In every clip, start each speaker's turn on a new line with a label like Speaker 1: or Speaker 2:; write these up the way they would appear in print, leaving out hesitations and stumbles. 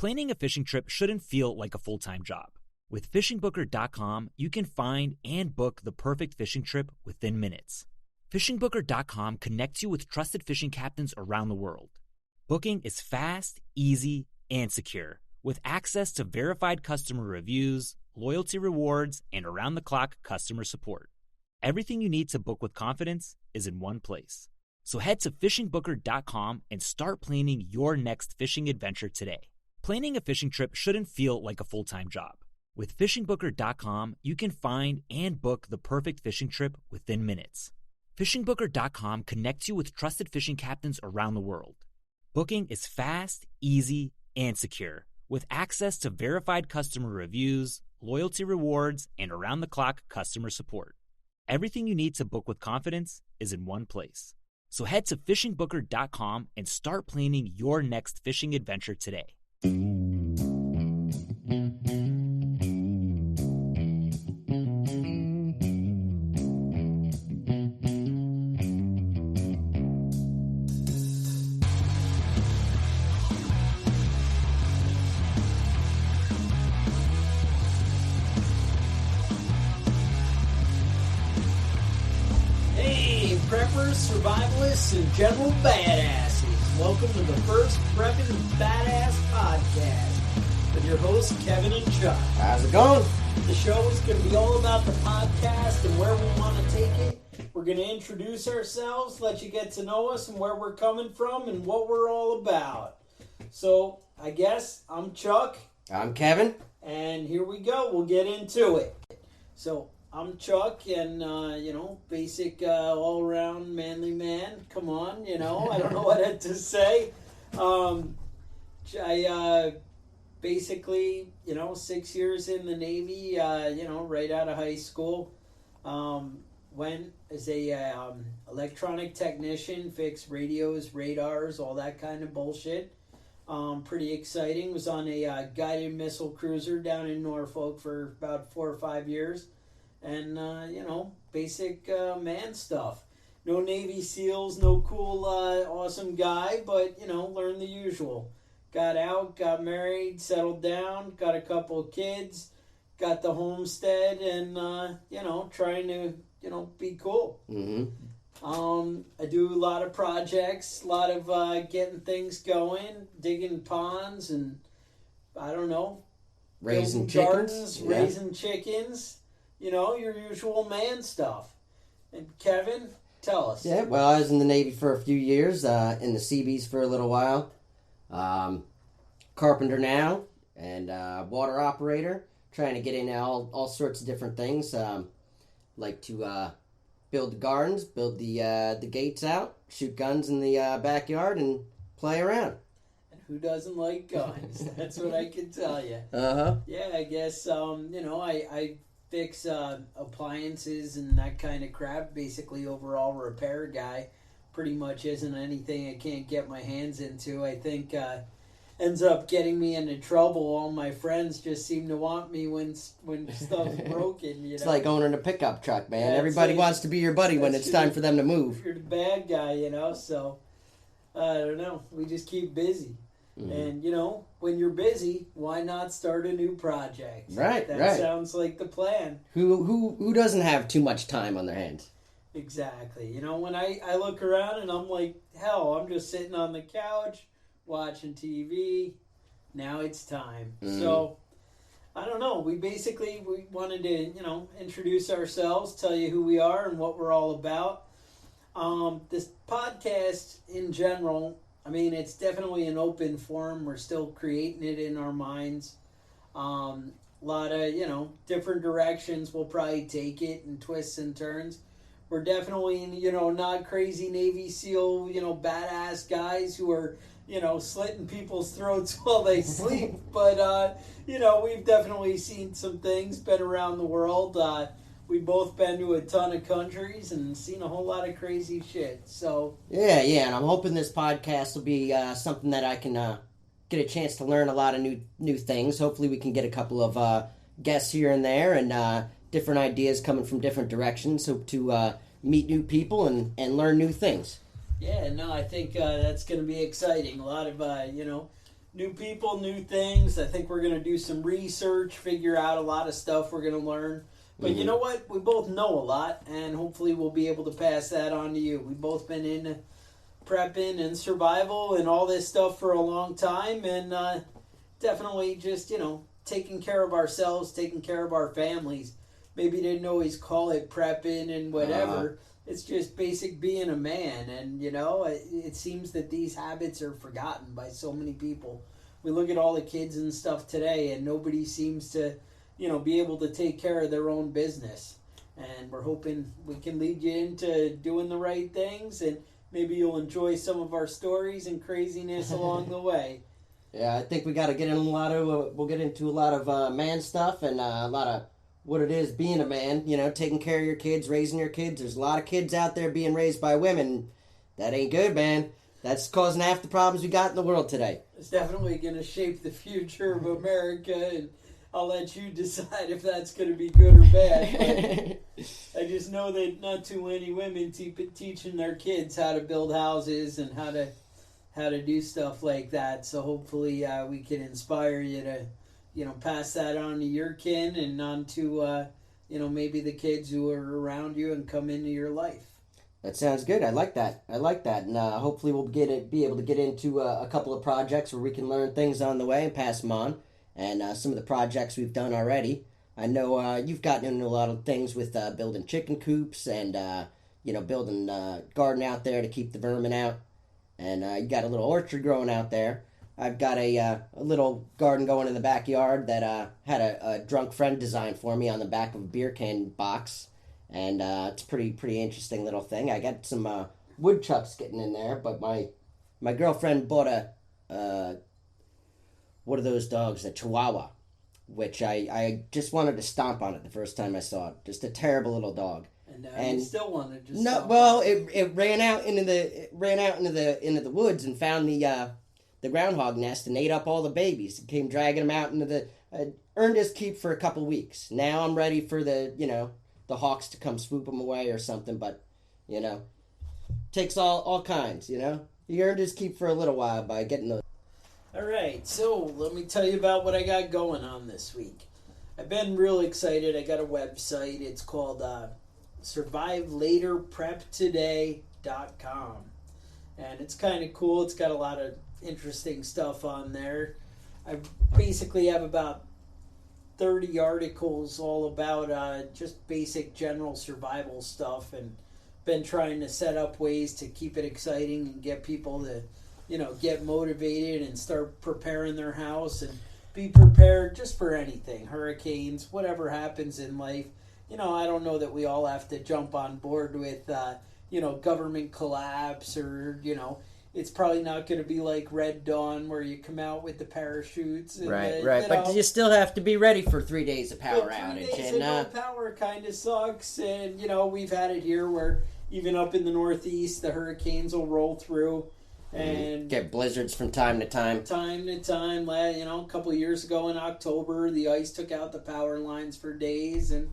Speaker 1: Planning a fishing trip shouldn't feel like a full-time job. With FishingBooker.com, you can find and book the perfect fishing trip within minutes. FishingBooker.com connects you with trusted fishing captains around the world. Booking is fast, easy, and secure, with access to verified customer reviews, loyalty rewards, and around-the-clock customer support. Everything you need to book with confidence is in one place. So head to FishingBooker.com and start planning your next fishing adventure today. Planning a fishing trip shouldn't feel like a full-time job. With FishingBooker.com, you can find and book the perfect fishing trip within minutes. FishingBooker.com connects you with trusted fishing captains around the world. Booking is fast, easy, and secure, with access to verified customer reviews, loyalty rewards, and around-the-clock customer support. Everything you need to book with confidence is in one place. So head to FishingBooker.com and start planning your next fishing adventure today.
Speaker 2: Hey, preppers, survivalists, and general badasses. Welcome to the first Prepping Badass podcast with your hosts, Kevin and Chuck.
Speaker 3: How's it going?
Speaker 2: The show is going to be all about the podcast and where we want to take it. We're going to introduce ourselves, let you get to know us and where we're coming from and what we're all about. So, I guess I'm Chuck.
Speaker 3: I'm Kevin.
Speaker 2: And here we go. We'll get into it. So, I'm Chuck, and, basic all-around manly man. Come on, I don't know what to say. I basically, 6 years in the Navy, right out of high school. Went as a electronic technician, fixed radios, radars, all that kind of bullshit. Pretty exciting. Was on a guided missile cruiser down in Norfolk for about 4 or 5 years. And, basic man stuff. No Navy SEALs, no cool, awesome guy, but, learned the usual. Got out, got married, settled down, got a couple of kids, got the homestead, and, trying to, be cool.
Speaker 3: Mm-hmm.
Speaker 2: I do a lot of projects, a lot of getting things going, digging ponds, and, I don't know,
Speaker 3: Raising
Speaker 2: gardens,
Speaker 3: chickens.
Speaker 2: raising chickens. Your usual man stuff. And Kevin, tell us.
Speaker 3: Yeah, well, I was in the Navy for a few years, in the Seabees for a little while. Carpenter now, and water operator, trying to get into all sorts of different things. Like to build the gardens, build the gates out, shoot guns in the backyard, and play around.
Speaker 2: And who doesn't like guns? That's what I can tell you.
Speaker 3: Uh-huh.
Speaker 2: Yeah, I guess, I fix appliances and that kind of crap. Basically, overall repair guy. Pretty much isn't anything I can't get my hands into. I think ends up getting me into trouble. All my friends just seem to want me when stuff's broken.
Speaker 3: It's like owning a pickup truck, man.
Speaker 2: Yeah,
Speaker 3: Everybody wants to be your buddy when it's time for them to move.
Speaker 2: You're the bad guy, so I don't know. We just keep busy.
Speaker 3: Mm-hmm.
Speaker 2: And, when you're busy, why not start a new project?
Speaker 3: Right.
Speaker 2: That sounds like the plan.
Speaker 3: Who doesn't have too much time on their hands?
Speaker 2: Exactly. When I look around and I'm like, hell, I'm just sitting on the couch, watching TV. Now it's time.
Speaker 3: Mm-hmm.
Speaker 2: So, I don't know. We wanted to, introduce ourselves, tell you who we are and what we're all about. This podcast in general, it's definitely an open forum. We're still creating it in our minds. A lot of, different directions we'll probably take it and twists and turns. We're definitely, not crazy Navy SEAL, badass guys who are, slitting people's throats while they sleep. But, we've definitely seen some things, been around the world. We've both been to a ton of countries and seen a whole lot of crazy shit. So
Speaker 3: Yeah, and I'm hoping this podcast will be something that I can get a chance to learn a lot of new things. Hopefully we can get a couple of guests here and there and different ideas coming from different directions to meet new people and learn new things.
Speaker 2: Yeah, no, I think that's going to be exciting. A lot of, new people, new things. I think we're going to do some research, figure out a lot of stuff we're going to learn. But you know what? We both know a lot, and hopefully we'll be able to pass that on to you. We've both been in prepping and survival and all this stuff for a long time, and definitely just, taking care of ourselves, taking care of our families. Maybe didn't always call it prepping and whatever. It's just basic being a man, and, it seems that these habits are forgotten by so many people. We look at all the kids and stuff today, and nobody seems to be able to take care of their own business. And we're hoping we can lead you into doing the right things, and maybe you'll enjoy some of our stories and craziness along the way.
Speaker 3: Yeah, I think we got to get in we'll get into a lot of man stuff and a lot of what it is being a man, taking care of your kids, raising your kids. There's a lot of kids out there being raised by women. That ain't good, man. That's causing half the problems we got in the world today.
Speaker 2: It's definitely going to shape the future of America, and I'll let you decide if that's going to be good or bad. But I just know that not too many women teaching their kids how to build houses and how to do stuff like that. So hopefully we can inspire you to, pass that on to your kin and on to, maybe the kids who are around you and come into your life.
Speaker 3: That sounds good. I like that. And hopefully we'll be able to get into a couple of projects where we can learn things on the way and pass them on. And some of the projects we've done already. I know you've gotten into a lot of things with building chicken coops and, building a garden out there to keep the vermin out. And you got a little orchard growing out there. I've got a little garden going in the backyard that had a drunk friend design for me on the back of a beer can box. And it's a pretty interesting little thing. I got some woodchucks getting in there, but my girlfriend bought what are those dogs? A Chihuahua, which I just wanted to stomp on it the first time I saw it. Just a terrible little dog.
Speaker 2: And you still want to just
Speaker 3: no. Well, it ran out into the woods and found the groundhog nest and ate up all the babies. It came dragging them out into the. Earned his keep for a couple weeks. Now I'm ready for the hawks to come swoop him away or something. But takes all kinds. He earned his keep for a little while by getting those.
Speaker 2: All right, so let me tell you about what I got going on this week. I've been real excited. I got a website. It's called SurviveLaterPrepToday.com. And it's kind of cool. It's got a lot of interesting stuff on there. I basically have about 30 articles all about just basic general survival stuff, and been trying to set up ways to keep it exciting and get people to get motivated and start preparing their house and be prepared just for anything, hurricanes, whatever happens in life. I don't know that we all have to jump on board with, government collapse or, it's probably not going to be like Red Dawn where you come out with the parachutes. And
Speaker 3: right. But you still have to be ready for 3 days of power outage.
Speaker 2: 3 days of no power kind of sucks. And, we've had it here where even up in the Northeast, the hurricanes will roll through. And
Speaker 3: get blizzards from time to time.
Speaker 2: A couple of years ago in October, the ice took out the power lines for days, and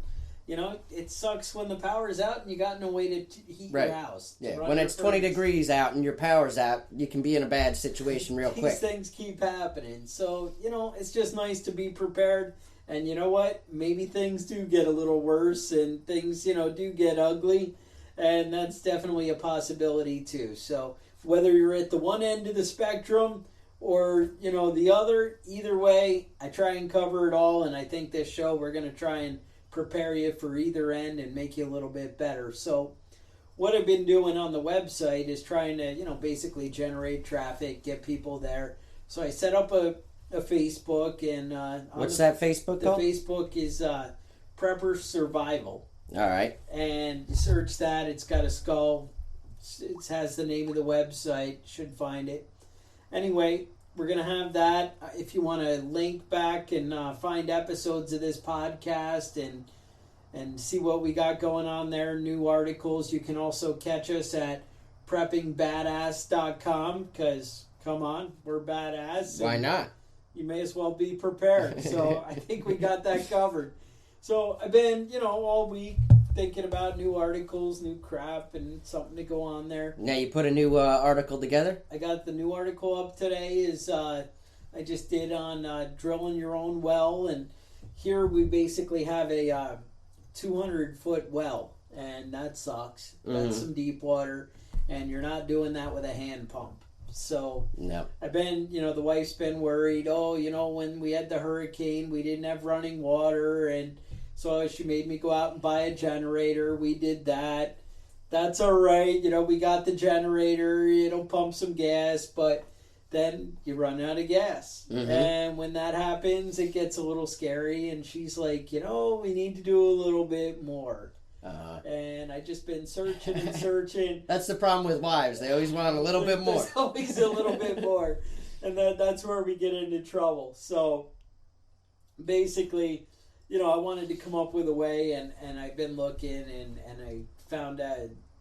Speaker 2: it sucks when the power's out and you got no way to heat your house.
Speaker 3: Yeah, when it's 20 degrees out and your power's out, you can be in a bad situation real quick.
Speaker 2: These things keep happening, so it's just nice to be prepared. And you know what? Maybe things do get a little worse, and things do get ugly, and that's definitely a possibility too. So. Whether you're at the one end of the spectrum or, the other, either way, I try and cover it all. And I think this show, we're going to try and prepare you for either end and make you a little bit better. So what I've been doing on the website is trying to, basically generate traffic, get people there. So I set up a Facebook. And
Speaker 3: what's that Facebook called?
Speaker 2: The Facebook is Prepper Survival.
Speaker 3: All right.
Speaker 2: And you search that. It's got a skull. It has the name of the website. Should find it. Anyway, we're going to have that. If you want to link back and find episodes of this podcast and see what we got going on there, new articles, you can also catch us at preppingbadass.com because, come on, we're badass.
Speaker 3: Why not?
Speaker 2: You may as well be prepared. So I think we got that covered. So I've been, all week thinking about new articles, new crap, and something to go on there.
Speaker 3: Now you put a new article together?
Speaker 2: I got the new article up today. Is a I just did on drilling your own well, and here we basically have a 200-foot well, and that sucks. That's some deep water, and you're not doing that with a hand pump. So
Speaker 3: no.
Speaker 2: I've been, the wife's been worried. Oh, when we had the hurricane, we didn't have running water, and so she made me go out and buy a generator. We did that. That's all right. We got the generator. It'll pump some gas, but then you run out of gas. And when that happens, it gets a little scary. And she's like, we need to do a little bit more. And I just been searching and searching.
Speaker 3: That's the problem with wives. They always want a little bit more.
Speaker 2: There's always a little bit more. And that's where we get into trouble. So basically, I wanted to come up with a way, and I've been looking, and I found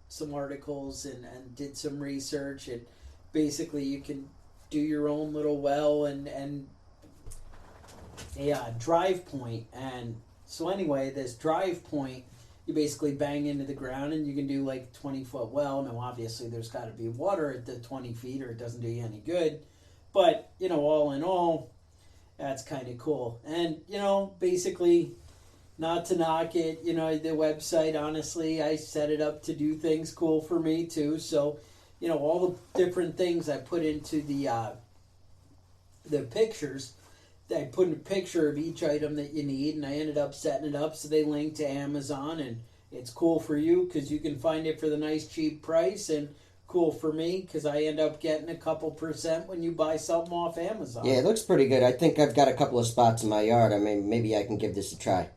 Speaker 2: some articles and did some research, and basically you can do your own little well and a drive point. And so anyway, this drive point, you basically bang into the ground, and you can do like a 20-foot well. Now, obviously, there's got to be water at the 20 feet, or it doesn't do you any good. But, all in all, that's kind of cool. And, basically, not to knock it, the website, honestly, I set it up to do things cool for me, too. So, all the different things I put into the pictures, I put in a picture of each item that you need, and I ended up setting it up so they link to Amazon, and it's cool for you because you can find it for the nice cheap price, and cool for me because I end up getting a couple % when you buy something off Amazon.
Speaker 3: Yeah, it looks pretty good. I think I've got a couple of spots in my yard. I mean, maybe I can give this a try.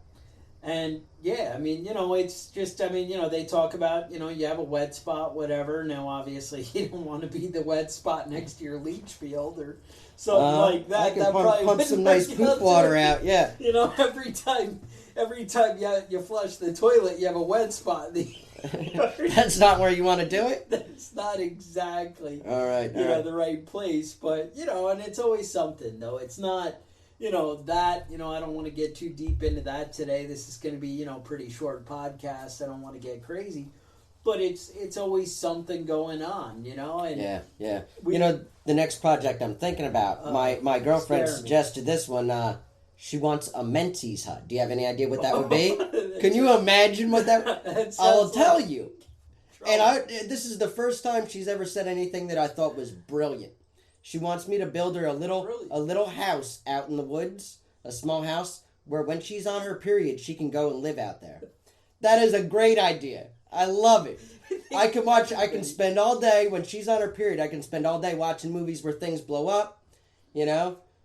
Speaker 2: And yeah, I mean, it's just, they talk about, you have a wet spot, whatever. Now, obviously, you don't want to be the wet spot next to your leach field or something like that.
Speaker 3: I can
Speaker 2: that
Speaker 3: pump some nice poop water out, yeah.
Speaker 2: Every time you flush the toilet, you have a wet spot.
Speaker 3: That's not where you want to do it?
Speaker 2: That's not exactly
Speaker 3: all right.
Speaker 2: The right place. But, and it's always something, though. It's not... I don't want to get too deep into that today. This is going to be, pretty short podcast. I don't want to get crazy. But it's always something going on, And
Speaker 3: yeah. The next project I'm thinking about, my girlfriend suggested this one. She wants a Menzies hut. Do you have any idea what that would be? Can you imagine what that... I'll tell you. And this is the first time she's ever said anything that I thought was brilliant. She wants me to build her a little house out in the woods, a small house, where when she's on her period, she can go and live out there. That is a great idea. I love it. I can spend all day, when she's on her period, I can spend all day watching movies where things blow up,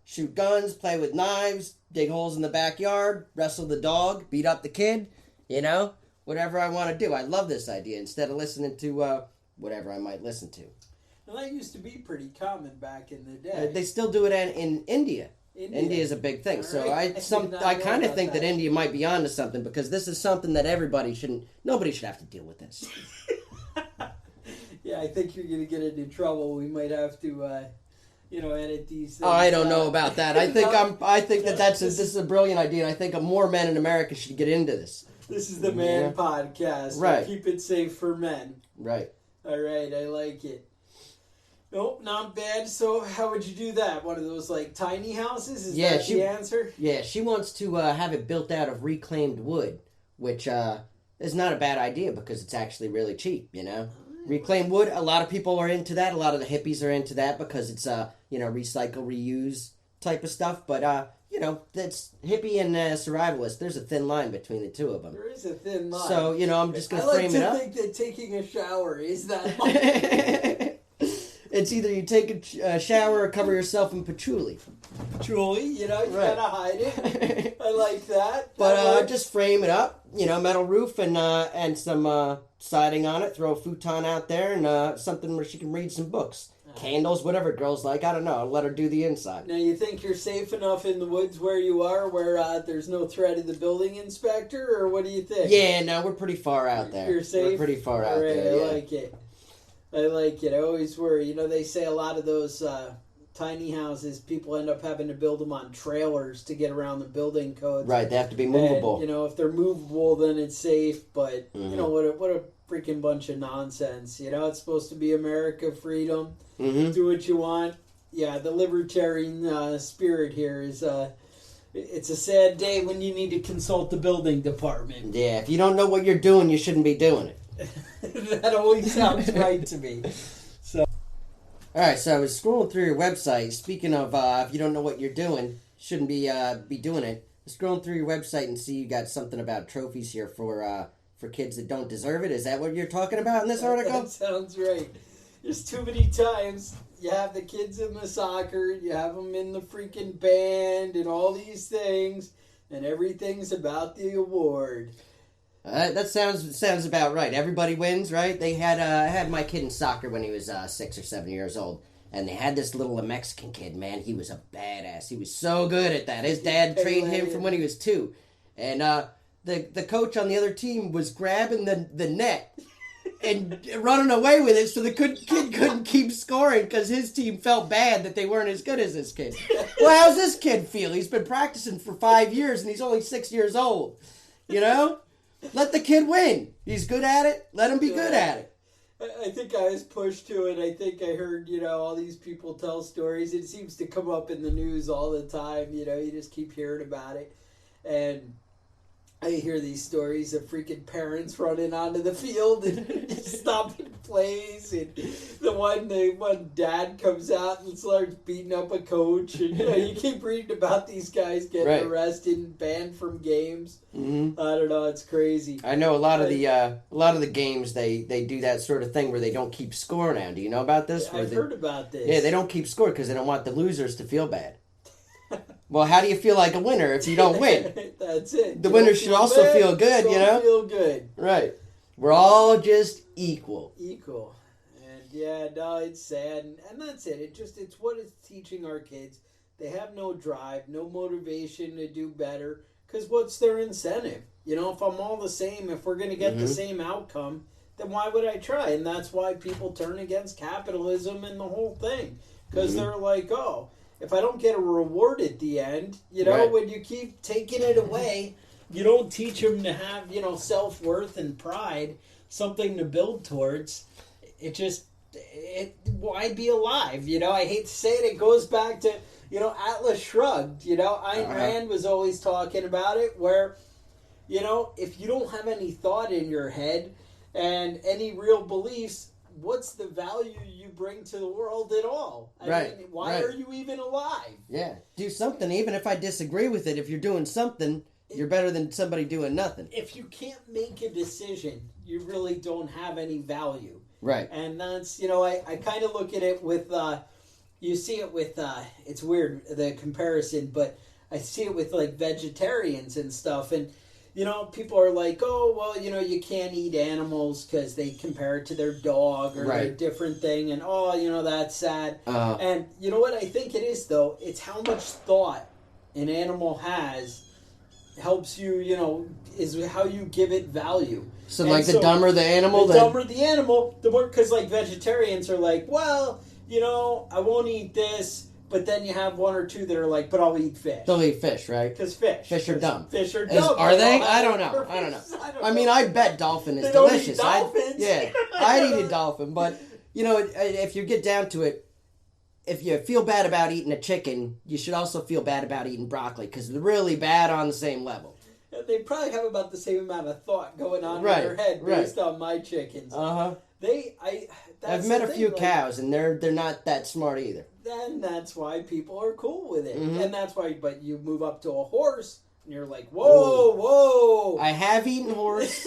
Speaker 3: shoot guns, play with knives, dig holes in the backyard, wrestle the dog, beat up the kid, whatever I want to do. I love this idea instead of listening to whatever I might listen to.
Speaker 2: Well, that used to be pretty common back in the day.
Speaker 3: They still do it in India. India is a big thing. Right. So I kind of think that India might be onto something because this is something that nobody should have to deal with this.
Speaker 2: Yeah, I think you're going to get into trouble. We might have to, edit these things.
Speaker 3: Oh, I don't know about that. I think this is a brilliant idea, and I think more men in America should get into this.
Speaker 2: This is the Man Podcast.
Speaker 3: Right.
Speaker 2: We'll keep it safe for men.
Speaker 3: Right.
Speaker 2: All right, I like it. Nope, not bad. So how would you do that? One of those, tiny houses? Is that the answer?
Speaker 3: Yeah, she wants to have it built out of reclaimed wood, which is not a bad idea because it's actually really cheap, Reclaimed wood, a lot of people are into that. A lot of the hippies are into that because it's, recycle, reuse type of stuff. But, that's hippie and survivalist. There's a thin line between the two of them.
Speaker 2: There is a thin line.
Speaker 3: So, I'm just going to frame it up.
Speaker 2: I like to think that taking a shower is that line.
Speaker 3: It's either you take a shower or cover yourself in patchouli.
Speaker 2: Patchouli, you gotta hide it. I like that.
Speaker 3: But just frame it up, metal roof and some siding on it. Throw a futon out there and something where she can read some books. Candles, whatever girls like. I don't know. I'll let her do the inside.
Speaker 2: Now, you think you're safe enough in the woods where you are, where there's no threat of the building inspector, or what do you think?
Speaker 3: Yeah, no, we're pretty far out there.
Speaker 2: You're safe?
Speaker 3: We're pretty far out there,
Speaker 2: I like it. I like it. I always worry. They say a lot of those tiny houses, people end up having to build them on trailers to get around the building codes.
Speaker 3: Right, they have to be movable.
Speaker 2: And, if they're movable, then it's safe. But, what a freaking bunch of nonsense. It's supposed to be America, freedom. Mm-hmm. Do what you want. Yeah, the libertarian spirit here is it's a sad day when you need to consult the building department.
Speaker 3: Yeah, if you don't know what you're doing, you shouldn't be doing it.
Speaker 2: That always sounds right to me. So,
Speaker 3: all right, so I was scrolling through your website. Speaking of, if you don't know what you're doing, shouldn't be doing it. I was scrolling through your website and see you got something about trophies here for kids that don't deserve it. Is that what you're talking about in this article?
Speaker 2: That sounds right. There's too many times you have the kids in the soccer, you have them in the freaking band, and all these things, and everything's about the award.
Speaker 3: That sounds about right. Everybody wins, right? They had I had my kid in soccer when he was 6 or 7 years old, and they had this little Mexican kid. Man, he was a badass. He was so good at that. His dad trained him from when he was 2, and the coach on the other team was grabbing the net and running away with it, so the kid couldn't keep scoring because his team felt bad that they weren't as good as this kid. Well, how's this kid feel? He's been practicing for 5 years and he's only 6 years old. You know? Let the kid win. He's good at it. Let him be good at it.
Speaker 2: I think I was pushed to it. I think I heard, all these people tell stories. It seems to come up in the news all the time. You just keep hearing about it. And I hear these stories of freaking parents running onto the field and stopping plays, and the one dad comes out and starts beating up a coach, and you keep reading about these guys getting arrested and banned from games.
Speaker 3: Mm-hmm.
Speaker 2: I don't know, it's crazy.
Speaker 3: I know a lot of the games they do that sort of thing where they don't keep score now. Do you know about this?
Speaker 2: I've heard about this.
Speaker 3: Yeah, they don't keep score because they don't want the losers to feel bad. Well, how do you feel like a winner if you don't win?
Speaker 2: That's it.
Speaker 3: The winner should also feel good,
Speaker 2: Feel good.
Speaker 3: Right. We're all just equal.
Speaker 2: Equal. And it's sad. And that's it. It's what it's teaching our kids. They have no drive, no motivation to do better. Because what's their incentive? If I'm all the same, if we're going to get the same outcome, then why would I try? And that's why people turn against capitalism and the whole thing. Because they're like, oh, if I don't get a reward at the end, when you keep taking it away, you don't teach them to have, self-worth and pride, something to build towards. Why be alive? I hate to say it. It goes back to, Atlas Shrugged. Ayn Rand was always talking about it where, if you don't have any thought in your head and any real beliefs, what's the value you bring to the world at all? I mean, why are you even alive?
Speaker 3: Yeah, do something. Even if I disagree with it, if you're doing something, you're better than somebody doing nothing.
Speaker 2: If you can't make a decision, you really don't have any value.
Speaker 3: Right.
Speaker 2: And that's, I kind of look at it with, you see it with, it's weird, the comparison, but I see it with, like, vegetarians and stuff, and people are like, oh, well, you can't eat animals because they compare it to their dog or their different thing. And, that's sad. And you know what I think it is, though? It's how much thought an animal has helps you, is how you give it value.
Speaker 3: So, the dumber the animal,
Speaker 2: the dumber the animal, the more, because, vegetarians are like, well, I won't eat this. But then you have one or two that are like, but I'll eat fish.
Speaker 3: They'll eat fish, right?
Speaker 2: Because fish
Speaker 3: are dumb.
Speaker 2: Fish are dumb.
Speaker 3: Are they? I don't know. I mean, I bet dolphin is delicious.
Speaker 2: Don't eat dolphins.
Speaker 3: I'd eat a dolphin. But, if you get down to it, if you feel bad about eating a chicken, you should also feel bad about eating broccoli because they're really bad on the same level.
Speaker 2: They probably have about the same amount of thought going on in their head based on my chickens.
Speaker 3: Uh-huh.
Speaker 2: I've
Speaker 3: met a few cows, and they're not that smart either.
Speaker 2: Then that's why people are cool with it.
Speaker 3: Mm-hmm.
Speaker 2: And that's why, but you move up to a horse, and you're like, whoa.
Speaker 3: I have eaten horse.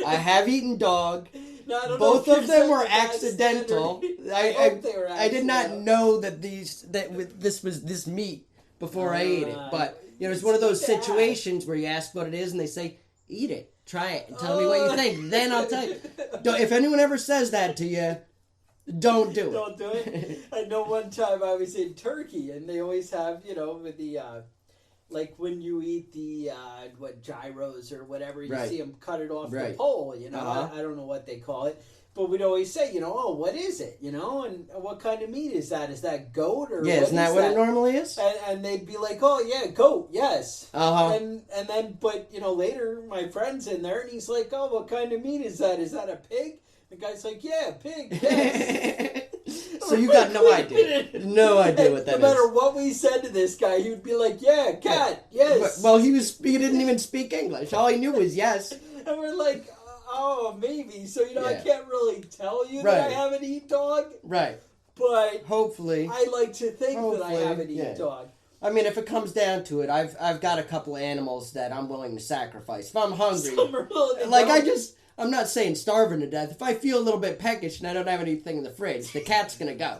Speaker 3: I have eaten dog.
Speaker 2: No, I don't
Speaker 3: Both
Speaker 2: know
Speaker 3: of them were accidental.
Speaker 2: I
Speaker 3: did not know that this was this meat before I ate it. But it's one of those situations where you ask what it is, and they say, "Eat it, try it, and tell me what you think." Then I'll tell you. If anyone ever says that to you, don't do it.
Speaker 2: Don't do it. I know one time I was in Turkey, and they always have, with the, like when you eat the, gyros or whatever, you see them cut it off the pole, I don't know what they call it. But we'd always say, oh, what is it, and what kind of meat is that? Is that goat or
Speaker 3: yeah? Isn't that what it normally is?
Speaker 2: And they'd be like, oh yeah, goat, yes. And then, but later my friend's in there and he's like, oh, what kind of meat is that? Is that a pig? The guy's like, yeah, pig. Yes.
Speaker 3: So you got no idea. No idea what that is.
Speaker 2: No matter what we said to this guy, he would be like, yeah, cat, yes.
Speaker 3: Well, he didn't even speak English. All he knew was yes.
Speaker 2: And we're like, oh, maybe. So, I
Speaker 3: Yeah.
Speaker 2: can't really tell you that I
Speaker 3: Right.
Speaker 2: haven't eaten dog.
Speaker 3: Right.
Speaker 2: But
Speaker 3: Hopefully.
Speaker 2: I like to think that I
Speaker 3: Hopefully,
Speaker 2: haven't eaten
Speaker 3: yeah.
Speaker 2: dog.
Speaker 3: I mean, if it comes down to it, I've got a couple of animals that I'm willing to sacrifice. If I'm hungry,
Speaker 2: Some are really
Speaker 3: like
Speaker 2: dumb.
Speaker 3: I'm not saying starving to death. If I feel a little bit peckish and I don't have anything in the fridge, the cat's gonna go.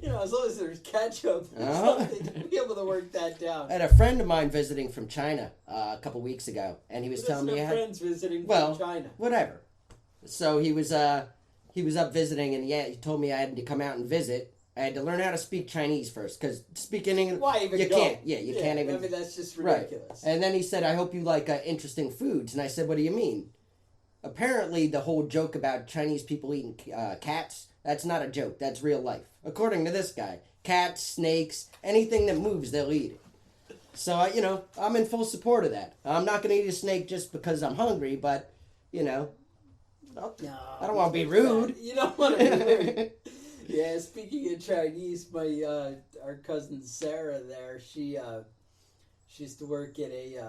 Speaker 2: As long as there's ketchup or
Speaker 3: Uh-huh.
Speaker 2: something, to be able to work that down.
Speaker 3: I had a friend of mine visiting from China a couple weeks ago, and he was telling me,
Speaker 2: friends visiting
Speaker 3: well,
Speaker 2: from China.
Speaker 3: whatever. So he was up visiting, and he told me I had to come out and visit. I had to learn how to speak Chinese first, because speaking English,
Speaker 2: Why even
Speaker 3: you
Speaker 2: go?
Speaker 3: can't. Yeah, you can't even.
Speaker 2: I mean, that's just
Speaker 3: Right.
Speaker 2: ridiculous.
Speaker 3: And then he said, I hope you like interesting foods. And I said, what do you mean? Apparently, the whole joke about Chinese people eating cats, that's not a joke. That's real life. According to this guy, cats, snakes, anything that moves, they'll eat it. So, I'm in full support of that. I'm not going to eat a snake just because I'm hungry, but,
Speaker 2: No,
Speaker 3: I don't want to be rude.
Speaker 2: You don't want to be rude. Yeah, speaking of Chinese, my our cousin Sarah there, she used to work at a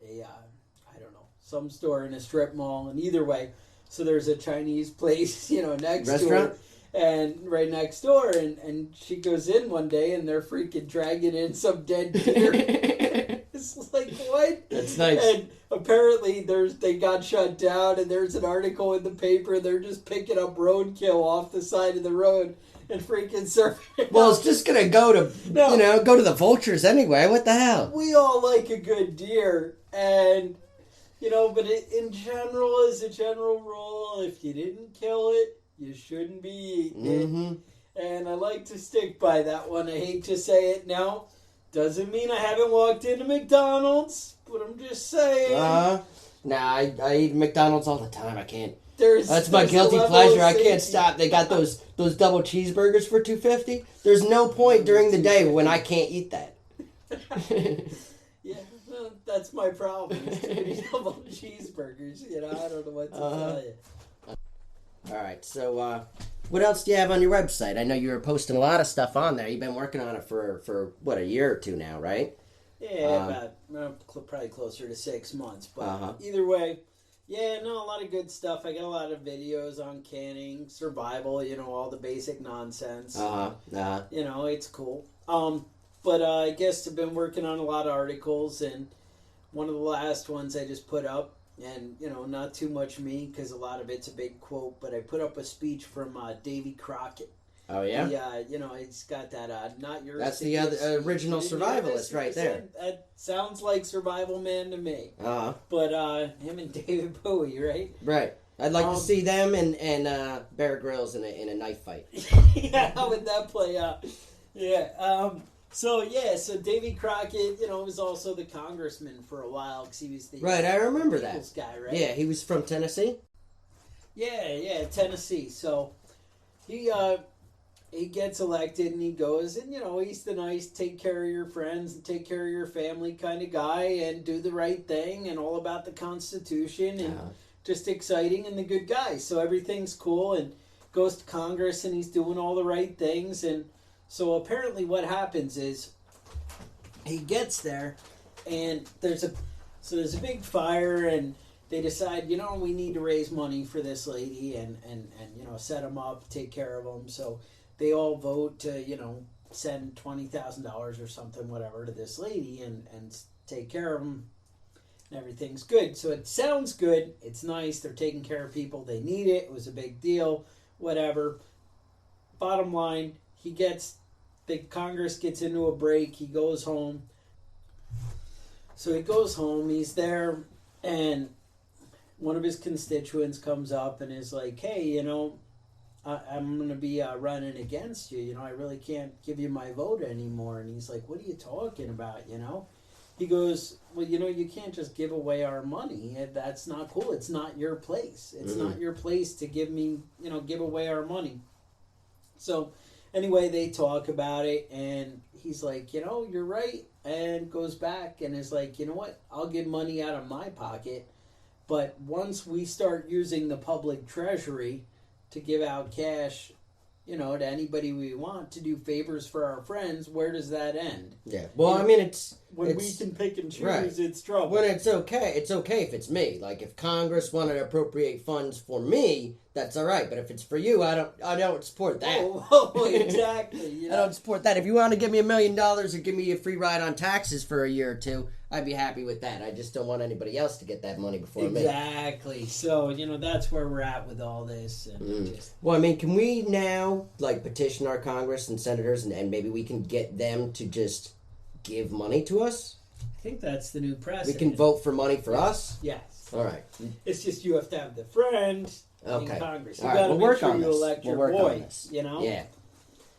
Speaker 2: I don't know, some store in a strip mall, and either way, so there's a Chinese place, next
Speaker 3: Restaurant?
Speaker 2: door, and right next door, and she goes in one day and they're freaking dragging in some dead deer. It's like, what?
Speaker 3: That's nice.
Speaker 2: And apparently they got shut down, and there's an article in the paper. They're just picking up roadkill off the side of the road and freaking serving it
Speaker 3: Well,
Speaker 2: out.
Speaker 3: it's just going to go to,
Speaker 2: No.
Speaker 3: go to the vultures anyway. What the hell?
Speaker 2: We all like a good deer, and but in general, as a general rule, if you didn't kill it, you shouldn't be eating it.
Speaker 3: Mm-hmm.
Speaker 2: And I like to stick by that one. I hate to say it now. Doesn't mean I haven't walked into McDonald's, but I'm just saying.
Speaker 3: Nah, I eat McDonald's all the time. I can't. That's my
Speaker 2: there's a
Speaker 3: guilty
Speaker 2: level
Speaker 3: pleasure.
Speaker 2: of
Speaker 3: I can't
Speaker 2: safety.
Speaker 3: stop. They got those double cheeseburgers for $2.50. There's no point during the day when I can't eat that.
Speaker 2: Yeah, well, that's my problem. It's too many double cheeseburgers. I don't know what to tell you.
Speaker 3: All right. So, what else do you have on your website? I know you were posting a lot of stuff on there. You've been working on it for what, a year or two now, right?
Speaker 2: Yeah, probably closer to 6 months. But either way, a lot of good stuff. I got a lot of videos on canning, survival, all the basic nonsense. It's cool. But I guess I've been working on a lot of articles, and one of the last ones I just put up, and, not too much me, because a lot of it's a big quote, but I put up a speech from Davy Crockett.
Speaker 3: Oh, yeah?
Speaker 2: He's got that, not yours.
Speaker 3: That's the other original survivalist right there.
Speaker 2: That sounds like Survival Man to me.
Speaker 3: Uh-huh.
Speaker 2: But him and David Bowie, right?
Speaker 3: Right. I'd like to see them and Bear Grylls in a knife fight.
Speaker 2: Yeah, how would that play out? Yeah. So Davy Crockett, was also the congressman for a while, because he was the
Speaker 3: Right, I remember that
Speaker 2: Eagles guy, right?
Speaker 3: Yeah, he was from Tennessee.
Speaker 2: Yeah, Tennessee. So he gets elected, and he goes, and he's the nice, take care of your friends and take care of your family kind of guy, and do the right thing, and all about the Constitution, and just exciting, and the good guy. So everything's cool, and goes to Congress, and he's doing all the right things, and so apparently what happens is he gets there, and there's a big fire, and they decide, we need to raise money for this lady, and set them up, take care of them. So they all vote to, send $20,000 or something, whatever, to this lady, and take care of them. And everything's good. So it sounds good. It's nice. They're taking care of people. They need it. It was a big deal. Whatever. Bottom line, the Congress gets into a break. He goes home. So he goes home. He's there, and one of his constituents comes up and is like, hey, I'm going to be running against you. I really can't give you my vote anymore. And he's like, what are you talking about, He goes, well, you can't just give away our money. That's not cool. It's not your place. It's not your place to give away our money. So anyway, they talk about it, and he's like, you're right, and goes back and is like, you know what, I'll give money out of my pocket, but once we start using the public treasury to give out cash, to anybody we want to do favors for our friends, where does that end?
Speaker 3: Yeah. Well, I mean, it's
Speaker 2: when we can pick and choose,
Speaker 3: right.
Speaker 2: It's trouble.
Speaker 3: When it's okay if it's me. Like if Congress wanted to appropriate funds for me, that's all right. But if it's for you, I don't support that.
Speaker 2: Oh, exactly.
Speaker 3: I don't support that. If you want to give me $1 million or give me a free ride on taxes for a year or two, I'd be happy with that. I just don't want anybody else to get that money before me.
Speaker 2: Exactly. So, that's where we're at with all this. And
Speaker 3: Well, I mean, can we now, petition our Congress and senators and maybe we can get them to just give money to us?
Speaker 2: I think that's the new precedent.
Speaker 3: We can vote for money for us?
Speaker 2: Yes.
Speaker 3: All right.
Speaker 2: It's just you have to have the friend in Congress. You
Speaker 3: all right.
Speaker 2: got to
Speaker 3: We'll
Speaker 2: make sure you elect your voice,
Speaker 3: Yeah.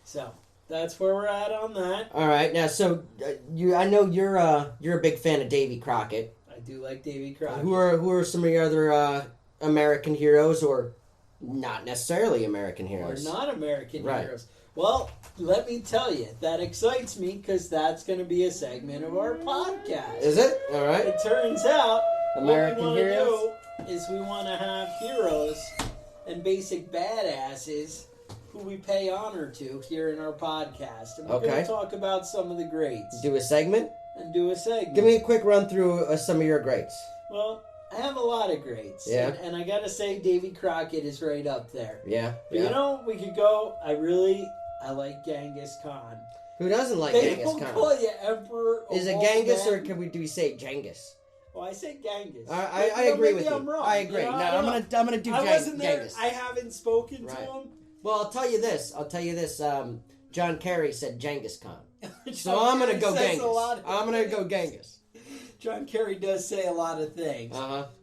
Speaker 2: So, that's where we're at on that.
Speaker 3: All right. Now, so I know you're a big fan of Davy Crockett.
Speaker 2: I do like Davy Crockett.
Speaker 3: Who are some of your other American heroes, or not necessarily American heroes?
Speaker 2: Or not American
Speaker 3: right.
Speaker 2: heroes. Well, let me tell you, that excites me because that's going to be a segment of our podcast.
Speaker 3: Is it? All right.
Speaker 2: It turns out
Speaker 3: American
Speaker 2: what we want
Speaker 3: heroes?
Speaker 2: to do is we want to have heroes and basic badasses who we pay honor to here in our podcast. And we're going to talk about some of the greats.
Speaker 3: Do a segment?
Speaker 2: And do a segment.
Speaker 3: Give me a quick run through of some of your greats.
Speaker 2: Well, I have a lot of greats.
Speaker 3: Yeah.
Speaker 2: And I got to say, Davy Crockett is right up there.
Speaker 3: Yeah.
Speaker 2: But we could go, I like Genghis Khan.
Speaker 3: Who doesn't like
Speaker 2: They
Speaker 3: Genghis
Speaker 2: don't
Speaker 3: Khan?
Speaker 2: call you Emperor.
Speaker 3: Is it Genghis or do we say Genghis?
Speaker 2: Well, I say Genghis.
Speaker 3: I agree with you.
Speaker 2: I'm wrong.
Speaker 3: I agree. I'm gonna do Genghis.
Speaker 2: I wasn't there. I haven't spoken to him.
Speaker 3: Well, I'll tell you this. John Kerry said Genghis Khan. So I'm gonna go Genghis. I'm gonna go Genghis.
Speaker 2: John Kerry does say a lot of things.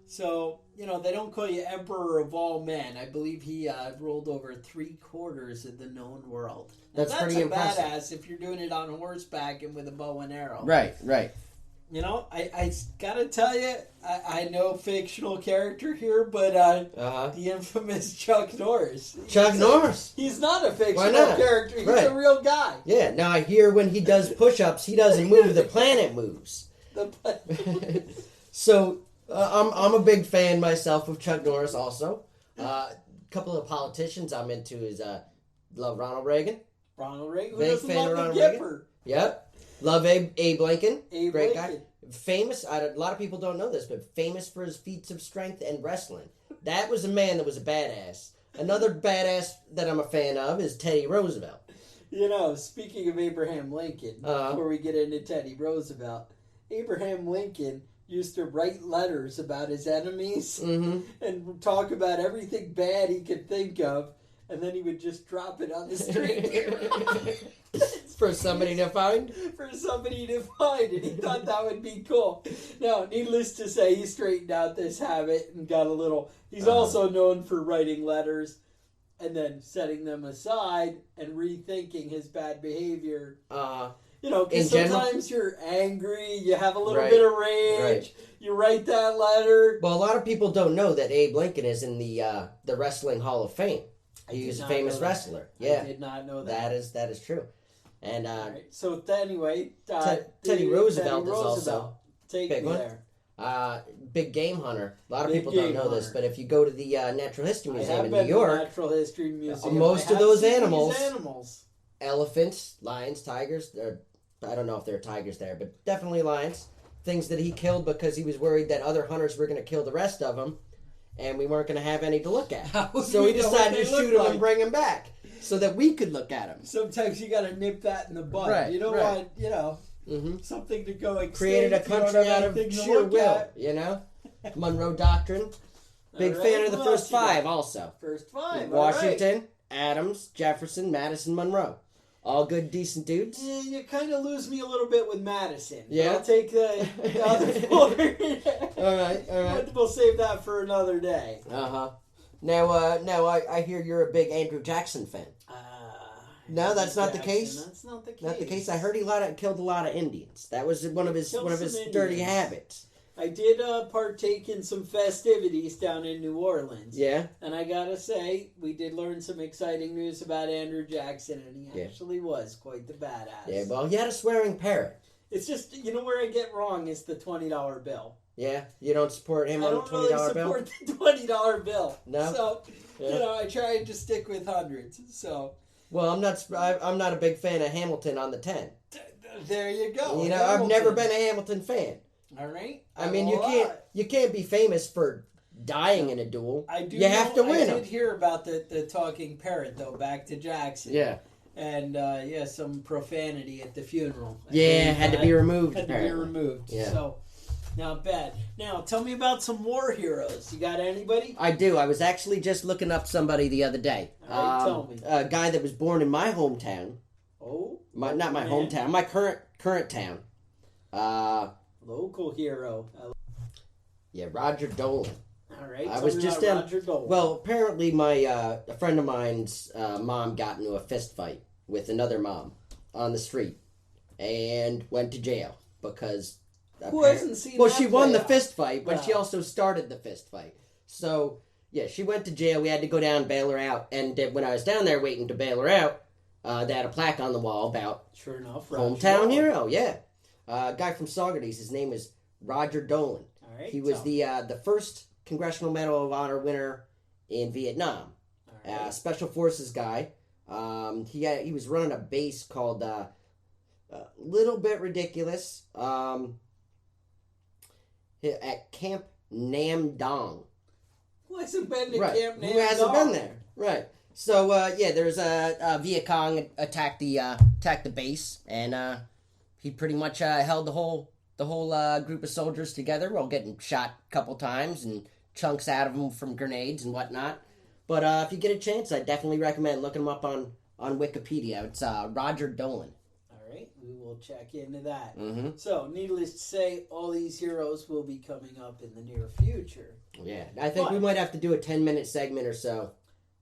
Speaker 2: So, they don't call you Emperor of all men. I believe he ruled over 3/4 of the known world.
Speaker 3: That's pretty impressive.
Speaker 2: Badass if you're doing it on horseback and with a bow and arrow.
Speaker 3: Right.
Speaker 2: I gotta tell you, I know fictional character here, but the infamous Chuck Norris. He's not a fictional character. He's a real guy.
Speaker 3: Yeah. Now I hear when he does push-ups, he doesn't move. The planet moves. So I'm a big fan myself of Chuck Norris. Also, a couple of politicians I'm into is love Ronald Reagan.
Speaker 2: Ronald Reagan.
Speaker 3: Big fan of Ronald Reagan. Yep. Love Abe Lincoln. Great guy. Famous. A lot of people don't know this, but famous for his feats of strength and wrestling. That was a man that was a badass. Another badass that I'm a fan of is Teddy Roosevelt.
Speaker 2: Speaking of Abraham Lincoln, before we get into Teddy Roosevelt, Abraham Lincoln used to write letters about his enemies and talk about everything bad he could think of, and then he would just drop it on the street.
Speaker 3: For somebody to find?
Speaker 2: For somebody to find, and he thought that would be cool. Now, needless to say, he straightened out this habit and got a little... He's also known for writing letters and then setting them aside and rethinking his bad behavior. Because sometimes you're angry, you have a little bit of rage, you write that letter.
Speaker 3: Well, a lot of people don't know that Abe Lincoln is in the Wrestling Hall of Fame. He's a famous wrestler. Yeah.
Speaker 2: I did not know that.
Speaker 3: That is true. And
Speaker 2: so anyway,
Speaker 3: Teddy Roosevelt is also
Speaker 2: take
Speaker 3: big
Speaker 2: me
Speaker 3: one.
Speaker 2: there.
Speaker 3: Big game hunter. A lot of people don't know this, but if you go to the Natural History Museum in New York,
Speaker 2: Natural History Museum,
Speaker 3: most of those animals, elephants, lions, tigers. I don't know if there are tigers there, but definitely lions. Things that he killed because he was worried that other hunters were going to kill the rest of them, and we weren't going to have any to look at. So he decided to shoot them and bring them back so that we could look at them.
Speaker 2: Sometimes you got to nip that in the bud. Right, you don't want, something to go extinct.
Speaker 3: Created a country out of sheer will, Monroe Doctrine. Big fan of the first five also.
Speaker 2: First five.
Speaker 3: Washington, Adams, Jefferson, Madison, Monroe. All good, decent dudes.
Speaker 2: Yeah, you kind of lose me a little bit with Madison.
Speaker 3: Yeah?
Speaker 2: I'll take the other four.
Speaker 3: All right.
Speaker 2: But we'll save that for another day.
Speaker 3: Now I hear you're a big Andrew Jackson fan. No, that's not the case.
Speaker 2: That's not the case.
Speaker 3: Not the case. I heard he killed a lot of Indians. That was one of his dirty habits.
Speaker 2: I did partake in some festivities down in New Orleans.
Speaker 3: Yeah.
Speaker 2: And I gotta say, we did learn some exciting news about Andrew Jackson, and he actually was quite the badass.
Speaker 3: Yeah, well, he had a swearing parrot.
Speaker 2: It's just, where I get wrong is the $20 bill.
Speaker 3: Yeah? You don't support him on the $20 bill?
Speaker 2: I don't really support the $20 bill.
Speaker 3: No?
Speaker 2: So, I try to stick with hundreds. So,
Speaker 3: Well, I'm not a big fan of Hamilton on the 10.
Speaker 2: There you go.
Speaker 3: You know, I've never been a Hamilton fan.
Speaker 2: All right.
Speaker 3: I mean, you can't be famous for dying in a duel.
Speaker 2: I do.
Speaker 3: You have to win.
Speaker 2: I did hear about the talking parrot though. Back to Jackson.
Speaker 3: Yeah.
Speaker 2: And some profanity at the funeral.
Speaker 3: Had to be removed.
Speaker 2: Had to be removed.
Speaker 3: Yeah.
Speaker 2: So, not bad. Now, tell me about some war heroes. You got anybody?
Speaker 3: I do. I was actually just looking up somebody the other day.
Speaker 2: All right, tell me.
Speaker 3: A guy that was born in my hometown.
Speaker 2: Oh.
Speaker 3: Not my hometown. My current town.
Speaker 2: Local hero.
Speaker 3: Yeah, Roger Dolan.
Speaker 2: All right.
Speaker 3: I was just
Speaker 2: Roger Dolan.
Speaker 3: Well, apparently my a friend of mine's mom got into a fist fight with another mom on the street and went to jail because
Speaker 2: who hasn't seen
Speaker 3: well,
Speaker 2: that
Speaker 3: she won
Speaker 2: play
Speaker 3: the
Speaker 2: out?
Speaker 3: fist fight, but
Speaker 2: Wow.
Speaker 3: she also started the fist fight. So yeah, she went to jail. We had to go down, bail her out, and when I was down there waiting to bail her out, they had a plaque on the wall about
Speaker 2: Sure enough, Roger
Speaker 3: hometown
Speaker 2: Dolan.
Speaker 3: hero. Yeah, guy from Saugerties. His name is Roger Dolan.
Speaker 2: All right.
Speaker 3: He was the first Congressional Medal of Honor winner in Vietnam.
Speaker 2: All right.
Speaker 3: Special Forces guy. He was running a base called Little Bit Ridiculous at Camp Nam Dong.
Speaker 2: Who hasn't been to
Speaker 3: Right.
Speaker 2: Camp Nam
Speaker 3: Who hasn't
Speaker 2: Dong?
Speaker 3: been there? Right. So there's a Viet Cong attacked the base, and he pretty much held the whole group of soldiers together while getting shot a couple times and chunks out of them from grenades and whatnot. But if you get a chance, I definitely recommend looking him up on Wikipedia. It's Roger Dolan.
Speaker 2: All right, we will check into that.
Speaker 3: Mm-hmm.
Speaker 2: So, needless to say, all these heroes will be coming up in the near future.
Speaker 3: Yeah, I think we might have to do a 10-minute segment or so.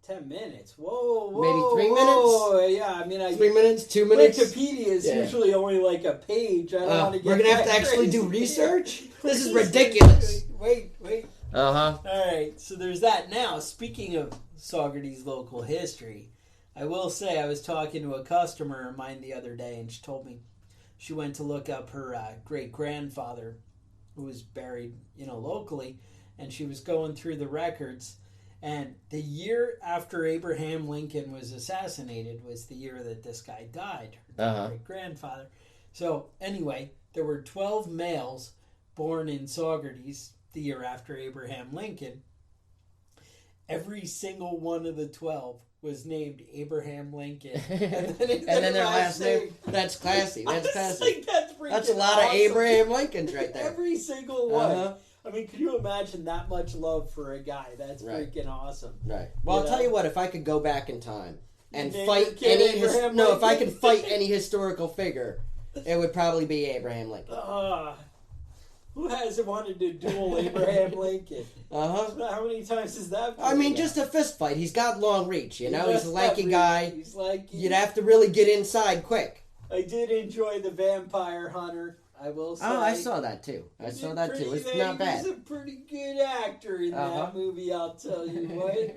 Speaker 2: 10 minutes. Whoa.
Speaker 3: Maybe 3
Speaker 2: Whoa. Yeah, I mean,
Speaker 3: 3 minutes, 2 minutes.
Speaker 2: Wikipedia is usually only like a page. I don't want to get
Speaker 3: We're gonna have to
Speaker 2: that
Speaker 3: actually
Speaker 2: crazy.
Speaker 3: do research. This is ridiculous.
Speaker 2: Wait.
Speaker 3: Uh-huh.
Speaker 2: All right, so there's that. Now, speaking of Saugerties local history, I will say I was talking to a customer of mine the other day, and she told me she went to look up her great-grandfather who was buried, locally, and she was going through the records, and the year after Abraham Lincoln was assassinated was the year that this guy died, her great-grandfather. So, anyway, there were 12 males born in Saugerties the year after Abraham Lincoln. Every single one of the 12 was named Abraham Lincoln. And then
Speaker 3: their last name. That's classy. That's classy.
Speaker 2: That's
Speaker 3: a lot of Abraham Lincolns right there.
Speaker 2: Every single one. I mean, can you imagine that much love for a guy? That's freaking awesome.
Speaker 3: Right. Well, I'll tell you what. If I could go back in time and
Speaker 2: Name
Speaker 3: fight
Speaker 2: your kid
Speaker 3: any,
Speaker 2: Abraham
Speaker 3: if I
Speaker 2: Lincoln?
Speaker 3: could fight any historical figure, it would probably be Abraham Lincoln.
Speaker 2: Who hasn't wanted to duel Abraham Lincoln? How many times has that been?
Speaker 3: I mean, just a fist fight. He's got long reach, He's a lanky guy.
Speaker 2: He's lanky.
Speaker 3: You'd have to really get inside quick.
Speaker 2: I did enjoy The Vampire Hunter, I will say.
Speaker 3: Oh, I saw that too. It's not bad.
Speaker 2: He's a pretty good actor in that movie, I'll tell you what.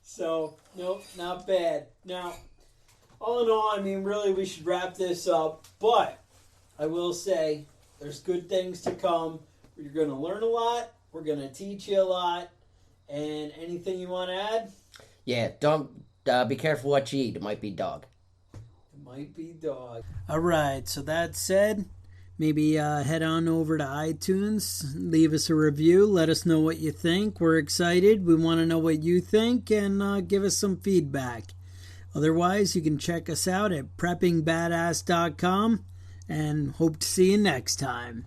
Speaker 2: So, nope, not bad. Now, all in all, I mean, really, we should wrap this up. But I will say, there's good things to come. You're going to learn a lot. We're going to teach you a lot. And anything you want to add?
Speaker 3: Yeah, don't be careful what you eat. It might be dog.
Speaker 2: It might be dog. All right, so that said, maybe head on over to iTunes, leave us a review, let us know what you think. We're excited. We want to know what you think, and give us some feedback. Otherwise, you can check us out at preppingbadass.com, and hope to see you next time.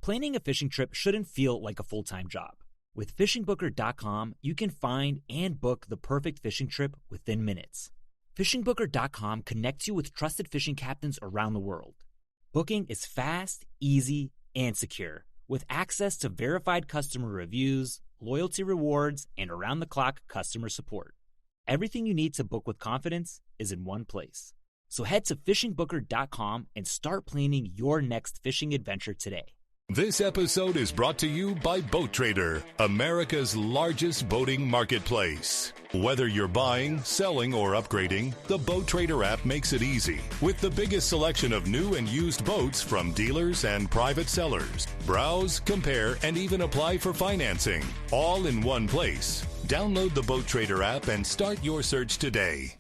Speaker 1: Planning a fishing trip shouldn't feel like a full-time job. With FishingBooker.com, you can find and book the perfect fishing trip within minutes. FishingBooker.com connects you with trusted fishing captains around the world. Booking is fast, easy, and secure, with access to verified customer reviews, loyalty rewards, and around-the-clock customer support. Everything you need to book with confidence is in one place. So head to FishingBooker.com and start planning your next fishing adventure today.
Speaker 4: This episode is brought to you by Boat Trader, America's largest boating marketplace. Whether you're buying, selling, or upgrading, the Boat Trader app makes it easy. With the biggest selection of new and used boats from dealers and private sellers. Browse, compare, and even apply for financing. All in one place. Download the Boat Trader app and start your search today.